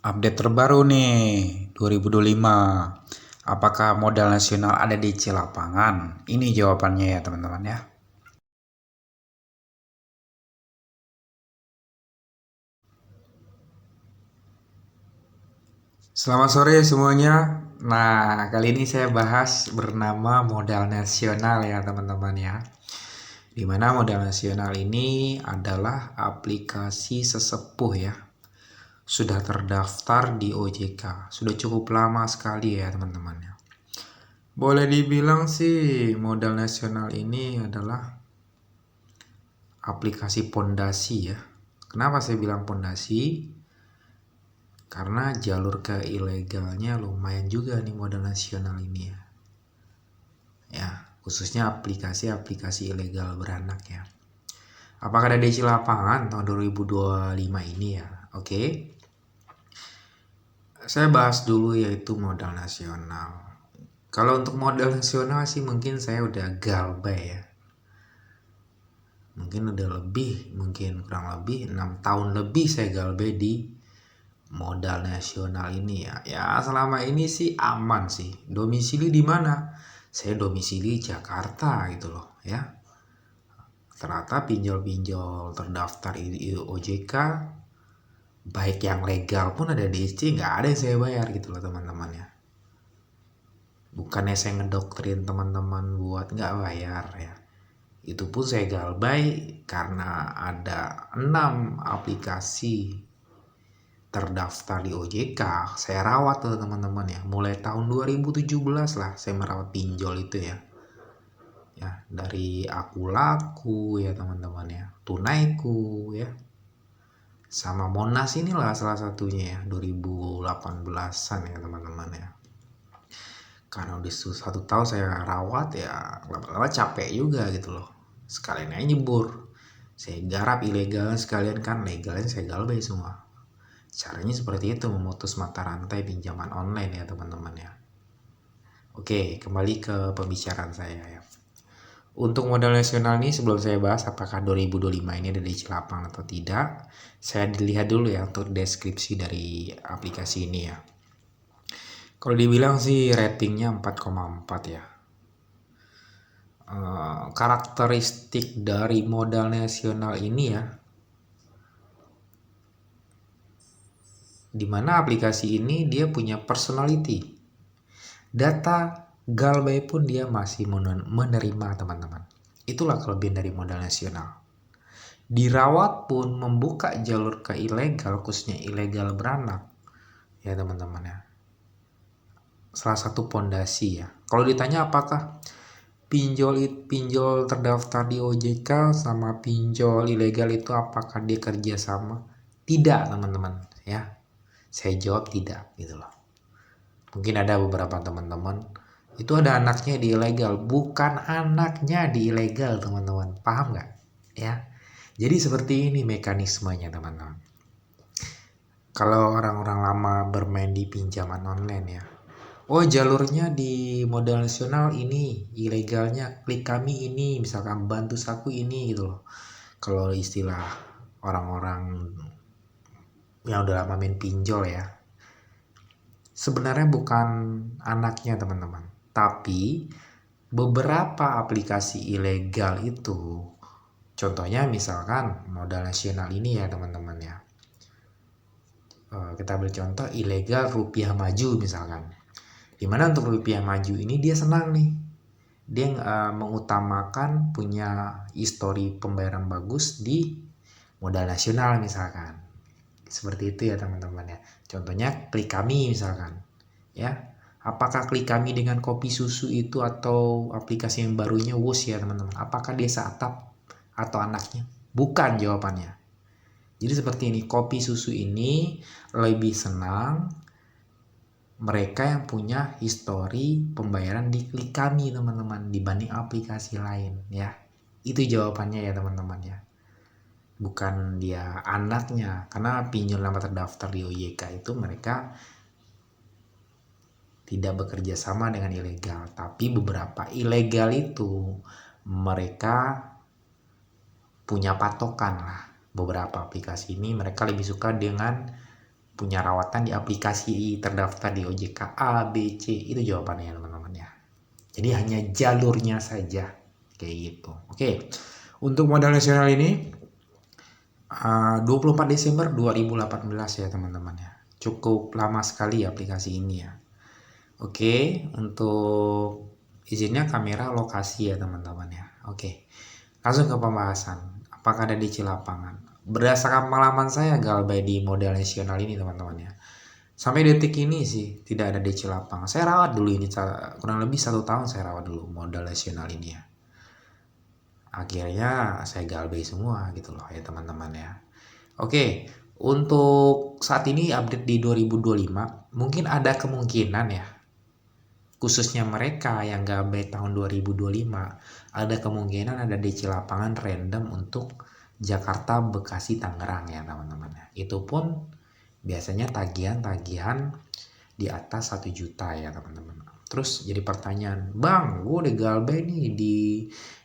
Update terbaru nih, 2025. Apakah modal nasional ada di Cilapangan? Ini jawabannya ya teman-teman ya. Selamat sore semuanya. Nah, kali ini saya bahas bernama modal nasional ya teman-teman ya. Dimana modal nasional ini adalah aplikasi sesepuh ya. Sudah terdaftar di OJK. Sudah cukup lama sekali ya teman-teman ya. Boleh dibilang sih modal nasional ini adalah aplikasi pondasi ya. Kenapa saya bilang pondasi? Karena jalur ke ilegalnya lumayan juga nih modal nasional ini ya. Ya, khususnya aplikasi-aplikasi ilegal beranak ya. Apakah ada di lapangan tahun 2025 ini ya? Oke. Saya bahas dulu yaitu modal nasional. Kalau untuk modal nasional sih mungkin saya udah galbay ya. Mungkin udah lebih, mungkin kurang lebih 6 tahun lebih saya galbay di modal nasional ini ya. Ya selama ini sih aman sih. Domisili di mana? Saya domisili Jakarta gitu loh ya. Ternyata pinjol-pinjol terdaftar di OJK baik yang legal pun ada DC nggak ada yang saya bayar gitu loh teman-teman ya. Bukannya saya ngedoktrin teman-teman buat nggak bayar ya. Itu pun saya galbay karena ada 6 aplikasi terdaftar di OJK. Saya rawat tuh teman-teman ya. Mulai tahun 2017 lah saya merawat pinjol itu ya. Ya, dari Aku Laku ya teman-teman ya. Tunaiku ya. Sama Monas inilah salah satunya ya, 2018-an ya teman-teman ya. Karena udah 1 tahun saya rawat ya, lama-lama capek juga gitu loh. Sekalian aja nyebur. Saya garap ilegal sekalian kan legalnya saya galbay semua. Caranya seperti itu, memutus mata rantai pinjaman online ya teman-teman ya. Oke, kembali ke pembicaraan saya ya. Untuk modal nasional ini sebelum saya bahas apakah 2025 ini ada di Cilapang atau tidak, saya dilihat dulu ya untuk deskripsi dari aplikasi ini ya. Kalau dibilang sih ratingnya 4,4 ya. Karakteristik dari modal nasional ini ya, dimana aplikasi ini dia punya personality. Data galbay pun dia masih menerima teman-teman. Itulah kelebihan dari modal nasional. Dirawat pun membuka jalur ke ilegal, khususnya ilegal beranak ya teman-teman ya. Salah satu pondasi ya. Kalau ditanya apakah pinjol terdaftar di OJK sama pinjol ilegal itu apakah dia kerja sama? Tidak teman-teman ya. Saya jawab tidak gitu loh. Mungkin ada beberapa teman-teman itu ada anaknya di ilegal, bukan anaknya di ilegal teman-teman, paham nggak ya? Jadi seperti ini mekanismenya teman-teman. Kalau orang-orang lama bermain di pinjaman online ya, oh jalurnya di modal nasional ini, ilegalnya klik kami ini, misalkan bantu saku ini gitu loh. Kalau istilah orang-orang yang udah lama main pinjol ya, sebenarnya bukan anaknya teman-teman, tapi beberapa aplikasi ilegal itu, contohnya misalkan modal nasional ini ya teman-teman ya, kita ambil contoh ilegal rupiah maju misalkan, dimana untuk rupiah maju ini dia senang nih, dia mengutamakan punya histori pembayaran bagus di modal nasional misalkan. Seperti itu ya teman-teman ya. Contohnya klik kami misalkan. Ya. Apakah klik kami dengan kopi susu itu atau aplikasi yang barunya Wush ya teman-teman? Apakah dia seatap atau anaknya? Bukan jawabannya. Jadi seperti ini, kopi susu ini lebih senang mereka yang punya histori pembayaran di klik kami teman-teman dibanding aplikasi lain ya. Itu jawabannya ya teman-teman ya. Bukan dia anaknya, karena pinjol lama terdaftar di OJK itu mereka tidak bekerja sama dengan ilegal, tapi beberapa ilegal itu mereka punya patokan lah. Beberapa aplikasi ini mereka lebih suka dengan punya rawatan di aplikasi terdaftar di OJK A, B, C, itu jawabannya teman-teman ya. Jadi hanya jalurnya saja kayak gitu. Oke, untuk modal nasional ini 24 Desember 2018 ya teman-teman ya. Cukup lama sekali aplikasi ini ya. Oke, untuk izinnya kamera lokasi ya teman-teman ya. Oke, langsung ke pembahasan. Apakah ada DC lapangan? Berdasarkan pengalaman saya galbay di modal nasional ini teman-teman ya. Sampai detik ini sih tidak ada DC lapangan. Saya rawat dulu ini kurang lebih 1 tahun saya rawat dulu modal nasional ini ya. Akhirnya saya galbay semua gitu loh ya teman-teman ya. Oke, untuk saat ini update di 2025 mungkin ada kemungkinan ya, khususnya mereka yang galbay tahun 2025 ada kemungkinan ada DC lapangan random untuk Jakarta, Bekasi, Tangerang ya teman-teman. Itu pun biasanya tagihan-tagihan di atas 1 juta ya teman-teman. Terus jadi pertanyaan, Bang, gue udah galbay nih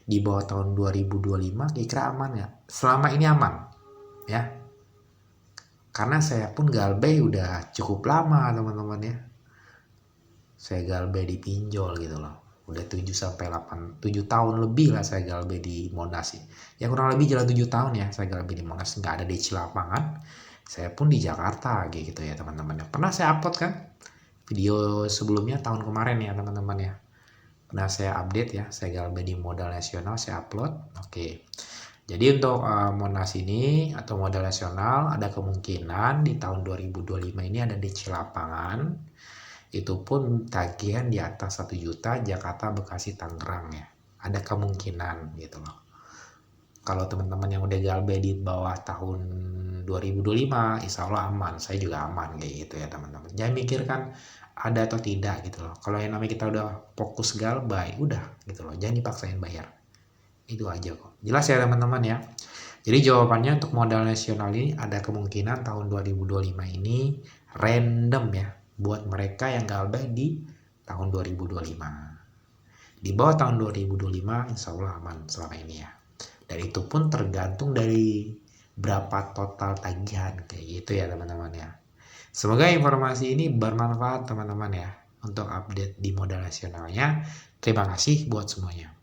di bawah tahun 2025, kira-kira aman nggak? Selama ini aman ya. Karena saya pun galbay udah cukup lama teman-teman ya. Saya galbay di pinjol gitu loh. Udah 7 tahun lebih lah saya galbay di Monas sih. Ya kurang lebih jalan 7 tahun ya saya galbay di Monas, nggak ada DC lapangan. Saya pun di Jakarta gitu ya teman-teman. Pernah saya upload kan video sebelumnya tahun kemarin ya teman-teman ya. Pernah saya update ya, saya galbay di modal nasional saya upload. Oke. Jadi untuk Monas ini atau modal nasional ada kemungkinan di tahun 2025 ini ada DC lapangan. Itu pun tagihan di atas 1 juta Jakarta, Bekasi, Tangerang ya. Ada kemungkinan gitu loh. Kalau teman-teman yang udah galbay di bawah tahun 2025 insya Allah aman, saya juga aman kayak gitu ya teman-teman. Jangan mikirkan ada atau tidak gitu loh. Kalau yang namanya kita udah fokus galbay udah gitu loh, jangan dipaksain bayar. Itu aja kok. Jelas ya teman-teman ya. Jadi jawabannya untuk modal nasional ini ada kemungkinan tahun 2025 ini random ya buat mereka yang galbay di tahun 2025. Di bawah tahun 2025 insya Allah aman selama ini ya. Dan itu pun tergantung dari berapa total tagihan kayak gitu ya teman-teman ya. Semoga informasi ini bermanfaat teman-teman ya untuk update di modal nasionalnya. Terima kasih buat semuanya.